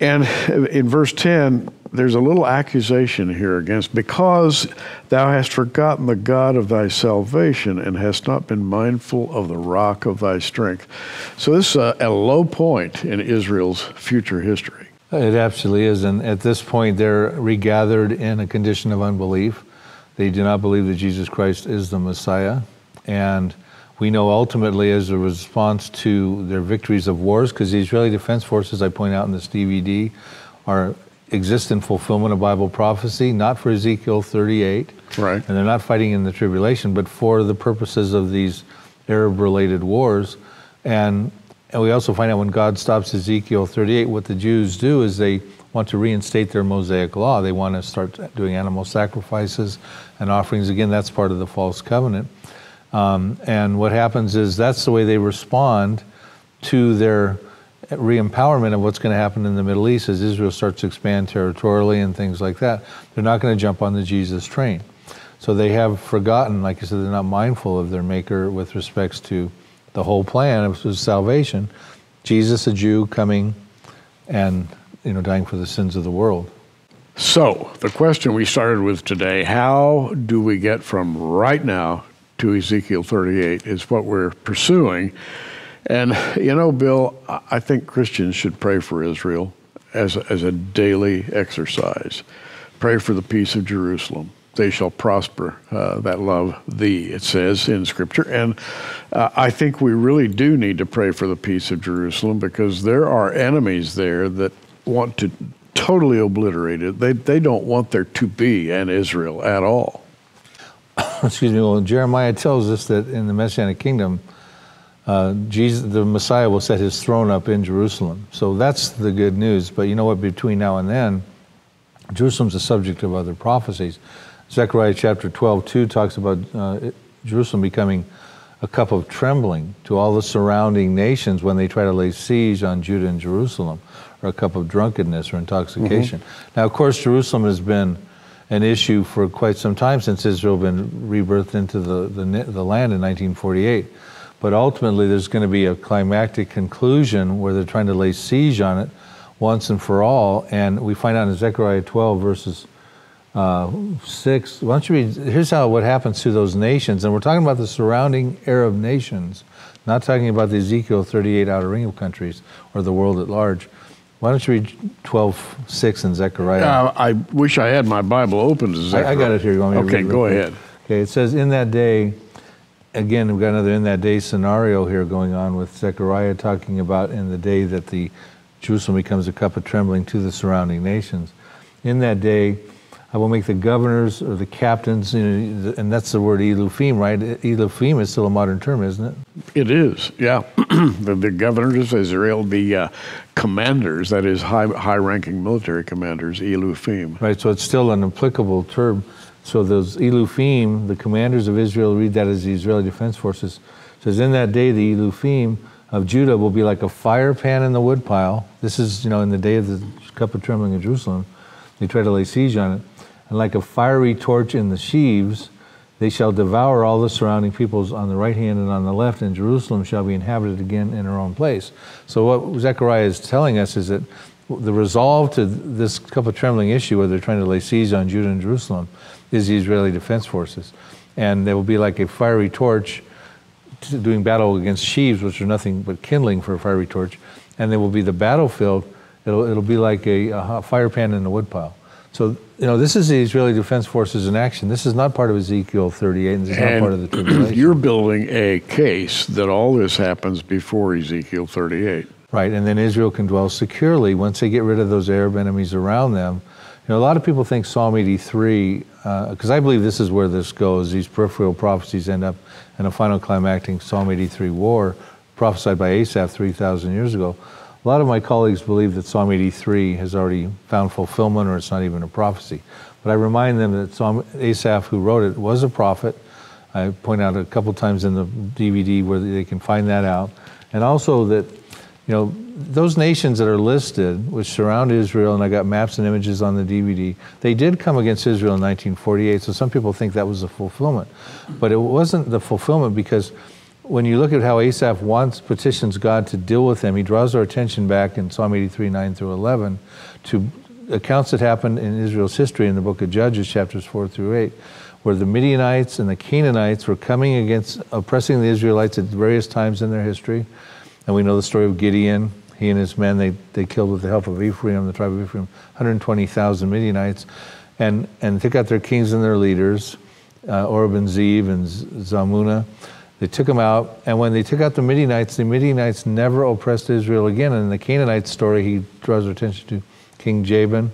And in verse 10, there's a little accusation here against, because thou hast forgotten the God of thy salvation and hast not been mindful of the rock of thy strength. So this is a low point in Israel's future history. It absolutely is. And at this point, they're regathered in a condition of unbelief. They do not believe that Jesus Christ is the Messiah. And we know ultimately as a response to their victories of wars, because the Israeli Defense Forces, I point out in this DVD, exist in fulfillment of Bible prophecy, not for Ezekiel 38. Right. And they're not fighting in the tribulation, but for the purposes of these Arab-related wars. And we also find out when God stops Ezekiel 38, what the Jews do is they want to reinstate their Mosaic law. They want to start doing animal sacrifices and offerings. Again, that's part of the false covenant. And what happens is that's the way they respond to their re-empowerment of what's going to happen in the Middle East as Israel starts to expand territorially and things like that. They're not going to jump on the Jesus train. So they have forgotten, like I said, they're not mindful of their Maker with respects to the whole plan of salvation. Jesus, a Jew, coming and dying for the sins of the world. So, the question we started with today, how do we get from right now to Ezekiel 38, is what we're pursuing. And, you know, Bill, I think Christians should pray for Israel as a daily exercise. Pray for the peace of Jerusalem. They shall prosper that love thee, it says in Scripture. And I think we really do need to pray for the peace of Jerusalem, because there are enemies there that want to totally obliterate it. They don't want there to be an Israel at all. Excuse me. Well, Jeremiah tells us that in the Messianic kingdom, Jesus, the Messiah, will set his throne up in Jerusalem. So that's the good news. But you know what? Between now and then, Jerusalem's the subject of other prophecies. Zechariah chapter 12:2 talks about Jerusalem becoming a cup of trembling to all the surrounding nations when they try to lay siege on Judah and Jerusalem, or a cup of drunkenness or intoxication. Now, of course, Jerusalem has been an issue for quite some time since Israel been rebirthed into the land in 1948. But ultimately, there's going to be a climactic conclusion where they're trying to lay siege on it once and for all. And we find out in Zechariah 12, verses 6. Why don't you read? Here's what happens to those nations. And we're talking about the surrounding Arab nations, not talking about the Ezekiel 38 outer ring of countries or the world at large. Why don't you read 12:6 in Zechariah? I wish I had my Bible open to Zechariah. I got it here. You want me to read it? Go ahead. Okay, it says, in that day, again, we've got another in that day scenario here going on with Zechariah talking about in the day that the Jerusalem becomes a cup of trembling to the surrounding nations. In that day, I will make the governors or the captains, and that's the word Elufim, right? Elufim is still a modern term, isn't it? It is, yeah. The governors of Israel, the commanders, that is high-ranking military commanders, Elufim. Right, so it's still an applicable term. So those Elufim, the commanders of Israel, read that as the Israeli Defense Forces. It says, in that day, the Elufim of Judah will be like a fire pan in the woodpile. This is, in the day of the cup of trembling in Jerusalem. They try to lay siege on it. And like a fiery torch in the sheaves, they shall devour all the surrounding peoples on the right hand and on the left, and Jerusalem shall be inhabited again in her own place. So what Zechariah is telling us is that the resolve to this cup of trembling issue, where they're trying to lay siege on Judah and Jerusalem, is the Israeli Defense Forces. And they will be like a fiery torch doing battle against sheaves, which are nothing but kindling for a fiery torch. And they will be the battlefield. It'll be like a fire pan in the woodpile. So, this is the Israeli Defense Forces in action. This is not part of Ezekiel 38, and this is not part of the tribulation. You're building a case that all this happens before Ezekiel 38. Right, and then Israel can dwell securely once they get rid of those Arab enemies around them. A lot of people think Psalm 83, because I believe this is where this goes. These peripheral prophecies end up in a final climactic Psalm 83 war, prophesied by Asaph 3,000 years ago. A lot of my colleagues believe that Psalm 83 has already found fulfillment, or it's not even a prophecy. But I remind them that Asaph, who wrote it, was a prophet. I point out a couple times in the DVD where they can find that out. And also that, those nations that are listed, which surround Israel, and I got maps and images on the DVD, they did come against Israel in 1948, so some people think that was a fulfillment. But it wasn't the fulfillment, because when you look at how Asaph petitions God to deal with them, he draws our attention back in Psalm 83, 9 through 11, to accounts that happened in Israel's history in the book of Judges, chapters 4 through 8, where the Midianites and the Canaanites were coming against, oppressing the Israelites at various times in their history. And we know the story of Gideon. He and his men, they killed with the help of Ephraim, the tribe of Ephraim, 120,000 Midianites, and took out their kings and their leaders, Oreb and Zeeb and Zalmunna. They took them out, and when they took out the Midianites never oppressed Israel again. And in the Canaanite story, he draws our attention to King Jabin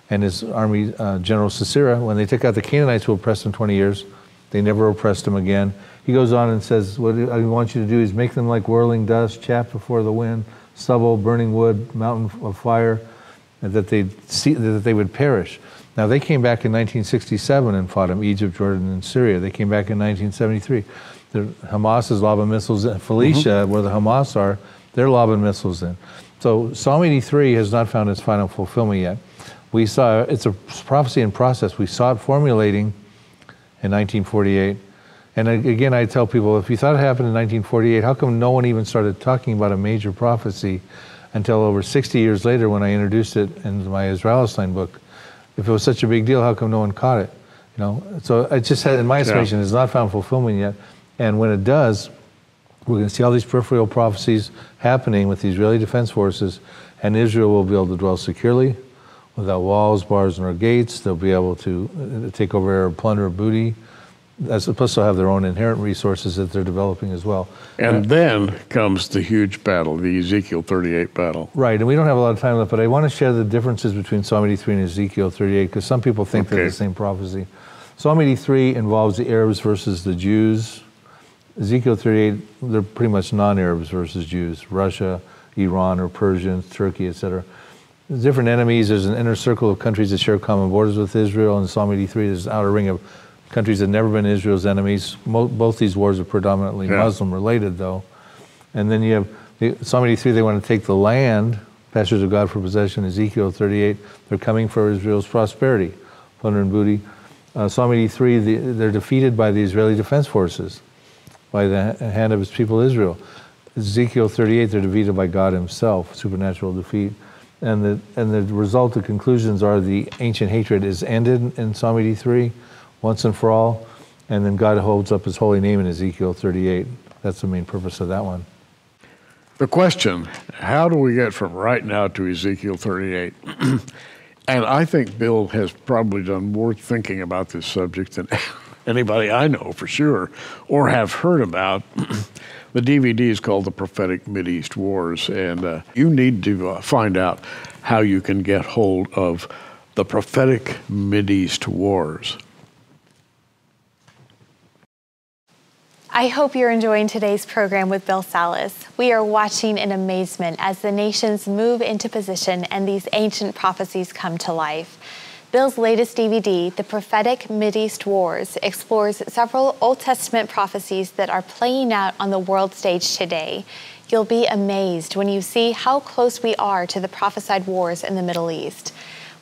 and his army general Sisera. When they took out the Canaanites who oppressed them 20 years, they never oppressed them again. He goes on and says, what I want you to do is make them like whirling dust, chaff before the wind, stubble, burning wood, mountain of fire, and that they would perish. Now, they came back in 1967 and fought them, Egypt, Jordan, and Syria. They came back in 1973. Hamas is lobbing missiles in Phoenicia, where the Hamas are, they're lobbing missiles in. So Psalm 83 has not found its final fulfillment yet. We saw, it's a prophecy in process. We saw it formulating in 1948. And again, I tell people, if you thought it happened in 1948, how come no one even started talking about a major prophecy until over 60 years later, when I introduced it in my Israelistine book? If it was such a big deal, how come no one caught it? You know, so it just had, in my estimation, has not found fulfillment yet. And when it does, we're going to see all these peripheral prophecies happening with the Israeli Defense Forces, and Israel will be able to dwell securely, without walls, bars, nor gates. They'll be able to take over Arab plunder or booty. Plus, they'll have their own inherent resources that they're developing as well. And then comes the huge battle, the Ezekiel 38 battle. Right, and we don't have a lot of time left, but I want to share the differences between Psalm 83 and Ezekiel 38, because some people think they're the same prophecy. Psalm 83 involves the Arabs versus the Jews. Ezekiel 38, they're pretty much non-Arabs versus Jews, Russia, Iran, or Persians, Turkey, etc. There's different enemies. There's an inner circle of countries that share common borders with Israel. In Psalm 83, there's an outer ring of countries that have never been Israel's enemies. Both these wars are predominantly Muslim-related, though. And then you have Psalm 83, they want to take the land, pastures of God for possession. Ezekiel 38, they're coming for Israel's prosperity, plunder and booty. Psalm 83, they're defeated by the Israeli Defense Forces, by the hand of his people Israel. Ezekiel 38, they're defeated by God himself, supernatural defeat. And the result, the conclusions are the ancient hatred is ended in Psalm 83, once and for all, and then God holds up his holy name in Ezekiel 38. That's the main purpose of that one. The question, how do we get from right now to Ezekiel 38? And I think Bill has probably done more thinking about this subject than anybody I know for sure, or have heard about. The DVD is called The Prophetic Mideast Wars, and you need to find out how you can get hold of The Prophetic Mideast Wars. I hope you're enjoying today's program with Bill Salus. We are watching in amazement as the nations move into position and these ancient prophecies come to life. Bill's latest DVD, The Prophetic Mideast Wars, explores several Old Testament prophecies that are playing out on the world stage today. You'll be amazed when you see how close we are to the prophesied wars in the Middle East.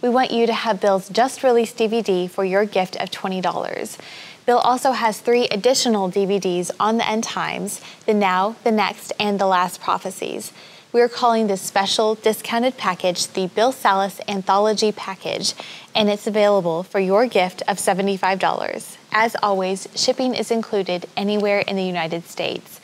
We want you to have Bill's just-released DVD for your gift of $20. Bill also has 3 additional DVDs on the end times, the now, the next, and the last prophecies. We're calling this special discounted package the Bill Salus Anthology Package, and it's available for your gift of $75. As always, shipping is included anywhere in the United States.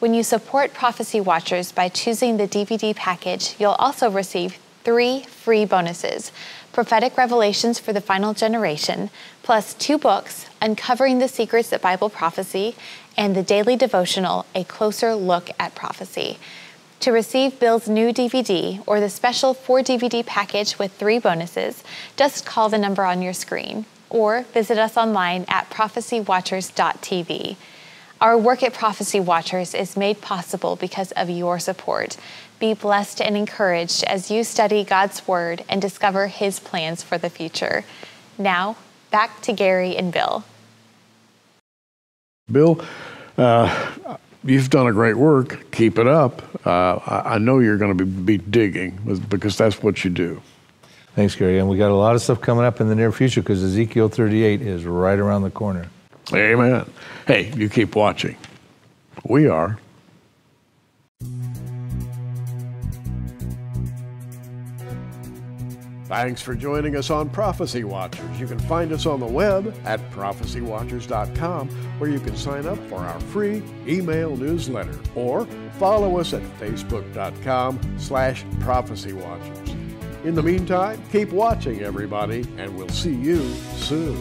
When you support Prophecy Watchers by choosing the DVD package, you'll also receive 3 free bonuses: Prophetic Revelations for the Final Generation, plus 2 books, Uncovering the Secrets of Bible Prophecy, and the daily devotional, A Closer Look at Prophecy. To receive Bill's new DVD or the special 4-DVD package with 3 bonuses, just call the number on your screen or visit us online at prophecywatchers.tv. Our work at Prophecy Watchers is made possible because of your support. Be blessed and encouraged as you study God's Word and discover His plans for the future. Now, back to Gary and Bill. Bill, you've done a great work. Keep it up. I know you're going to be digging because that's what you do. Thanks, Gary. And we got a lot of stuff coming up in the near future because Ezekiel 38 is right around the corner. Amen. Hey, you keep watching. We are. Thanks for joining us on Prophecy Watchers. You can find us on the web at prophecywatchers.com, where you can sign up for our free email newsletter, or follow us at facebook.com/prophecywatchers. In the meantime, keep watching, everybody, and we'll see you soon.